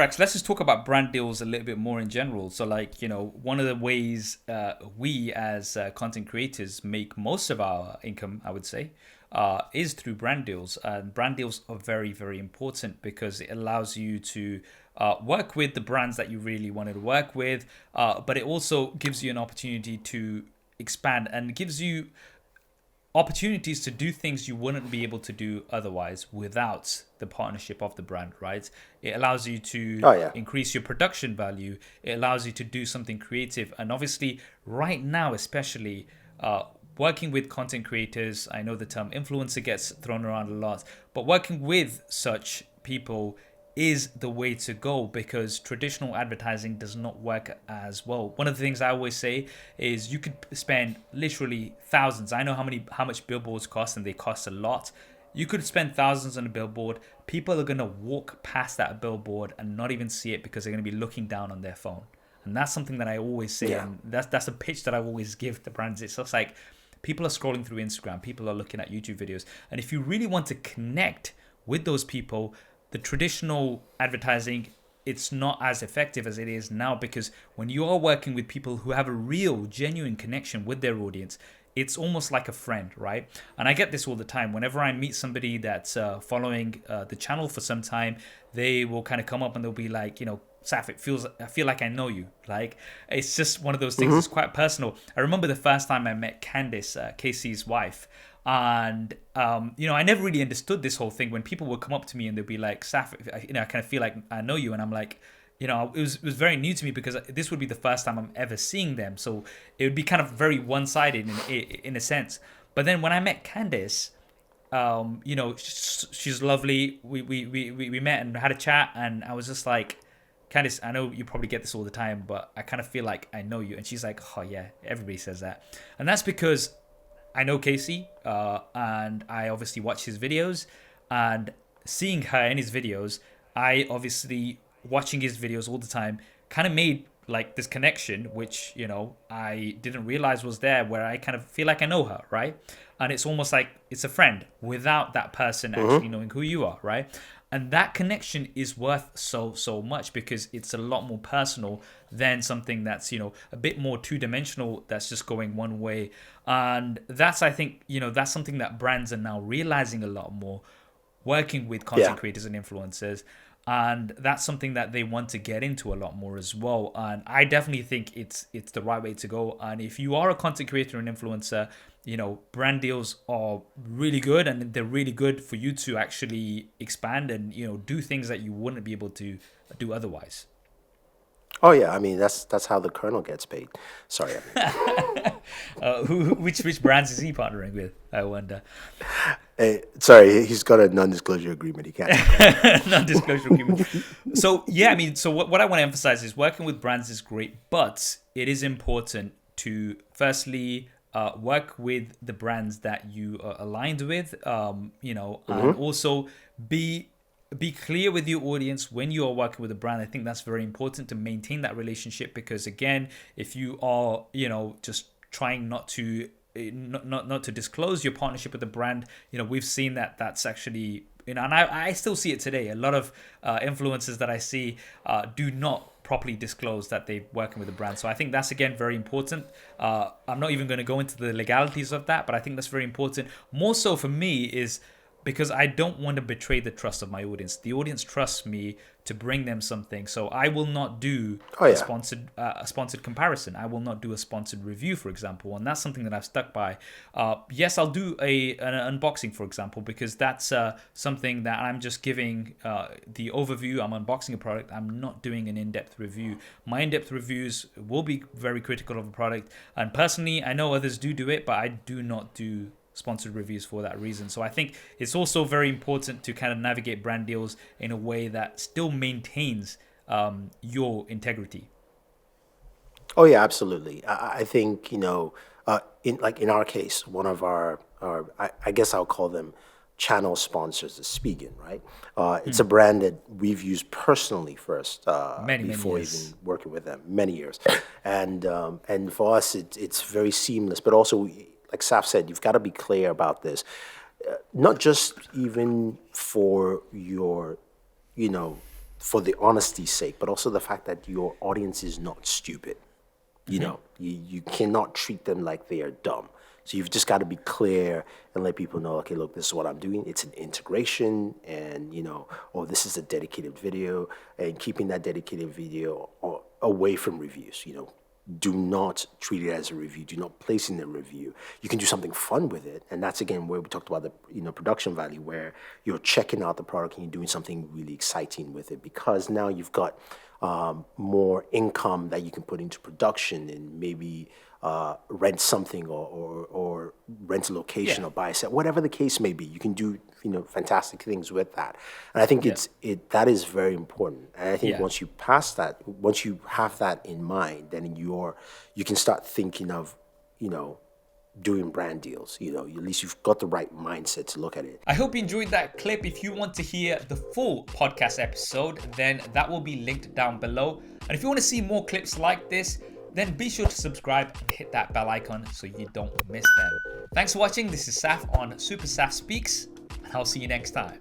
Rex, let's just talk about brand deals a little bit more in general. So, like, one of the ways we as content creators make most of our income, I would say, is through brand deals. And brand deals are very, very important because it allows you to work with the brands that you really wanted to work with, but it also gives you an opportunity to expand and gives you opportunities to do things you wouldn't be able to do otherwise without the partnership of the brand, right? It allows you to Oh yeah. increase your production value. It allows you to do something creative. And obviously, right now, especially uh, working with content creators, I know the term influencer gets thrown around a lot, but working with such people is the way to go because traditional advertising does not work as well. One of the things I always say is you could spend literally thousands. I know how much billboards cost and they cost a lot. You could spend thousands on a billboard. People are going to walk past that billboard and not even see it because they're going to be looking down on their phone. And that's something that I always say, Yeah. and that's a pitch that I always give the brands. It's just like people are scrolling through Instagram, people are looking at YouTube videos, and if you really want to connect with those people, the traditional advertising, it's not as effective as it is now because when you are working with people who have a real genuine connection with their audience, it's almost like a friend, right? And I get this all the time whenever I meet somebody that's following the channel for some time. They will kind of come up and they'll be like, Saf, I feel like I know you. Like, it's just one of those things. Hmm. It's quite personal. I remember the first time I met Candice, Casey's wife, and I never really understood this whole thing when people would come up to me and they'd be like, Saf, I kind of feel like I know you, and I'm like, it was very new to me because this would be the first time I'm ever seeing them, so it would be kind of very one-sided in a sense. But then when I met Candice, she's lovely. We met and had a chat, and I was just like, Candice, I know you probably get this all the time, but I kind of feel like I know you. And she's like, oh yeah, everybody says that, and that's because I know Casey, and I obviously watch his videos, and seeing her in his videos, I obviously watching his videos all the time, kind of made like this connection, which I didn't realize was there, where I kind of feel like I know her, right? And it's almost like it's a friend without that person actually Hmm. knowing who you are, right? And that connection is worth so much because it's a lot more personal than something that's a bit more two-dimensional, that's just going one way. And that's, I think, that's something that brands are now realizing a lot more, working with Yeah. content creators and influencers, and that's something that they want to get into a lot more as well. And I definitely think it's the right way to go. And if you are a content creator and influencer, brand deals are really good, and they're really good for you to actually expand and do things that you wouldn't be able to do otherwise. Oh yeah. I mean, that's how the colonel gets paid. Sorry. I mean, Which brands is he partnering with? I wonder. sorry. He's got a non-disclosure agreement. He can't talk about Non-disclosure agreement. it. So yeah, I mean, so what I want to emphasize is working with brands is great, but it is important to firstly work with the brands that you are aligned with, and Hmm. also be be clear with your audience when you are working with a brand. I think that's very important to maintain that relationship because again, if you are just trying not to not to disclose your partnership with the brand, we've seen that that's actually and I still see it today. A lot of influencers that I see do not properly disclose that they're working with a brand. So I think that's again very important. I'm not even going to go into the legalities of that, but I think that's very important. More so for me is because I don't want to betray the trust of my audience. The audience trusts me to bring them something, so I will not do Oh yeah. a sponsored comparison. I will not do a sponsored review, for example, and that's something that I've stuck by. Yes, I'll do an unboxing, for example, because that's something that I'm just giving the overview. I'm unboxing a product. I'm not doing an in-depth review. My in-depth reviews will be very critical of a product, and personally, I know others do it, but I do not do sponsored reviews for that reason. So I think it's also very important to kind of navigate brand deals in a way that still maintains your integrity. Oh yeah. Absolutely. I think in our case, one of our I guess I'll call them channel sponsors is Spigen, right? It's a brand that we've used personally first Many before even years. working with them many years, and for us it's very seamless. But also, like Saf said, you've got to be clear about this, not just even for your, you know, for the honesty's sake, but also the fact that your audience is not stupid. You cannot treat them like they are dumb. So you've just got to be clear and let people know, okay, look, this is what I'm doing. It's an integration, and or this is a dedicated video, and keeping that dedicated video away from reviews. Do not treat it as a review. Do not place it in a review. You can do something fun with it, and that's again where we talked about the production value, where you're checking out the product and you're doing something really exciting with it, because now you've got more income that you can put into production, and maybe rent something, or rent a location, Yeah. or buy a set, whatever the case may be. You can do fantastic things with that, and I think that is very important. And I think Yeah. once you have that in mind, then you can start thinking of doing brand deals. At least you've got the right mindset to look at it. I hope you enjoyed that clip. If you want to hear the full podcast episode, then that will be linked down below. And if you want to see more clips like this, then be sure to subscribe and hit that bell icon so you don't miss them. Thanks for watching. This is Saf on SuperSaf Speaks, and I'll see you next time.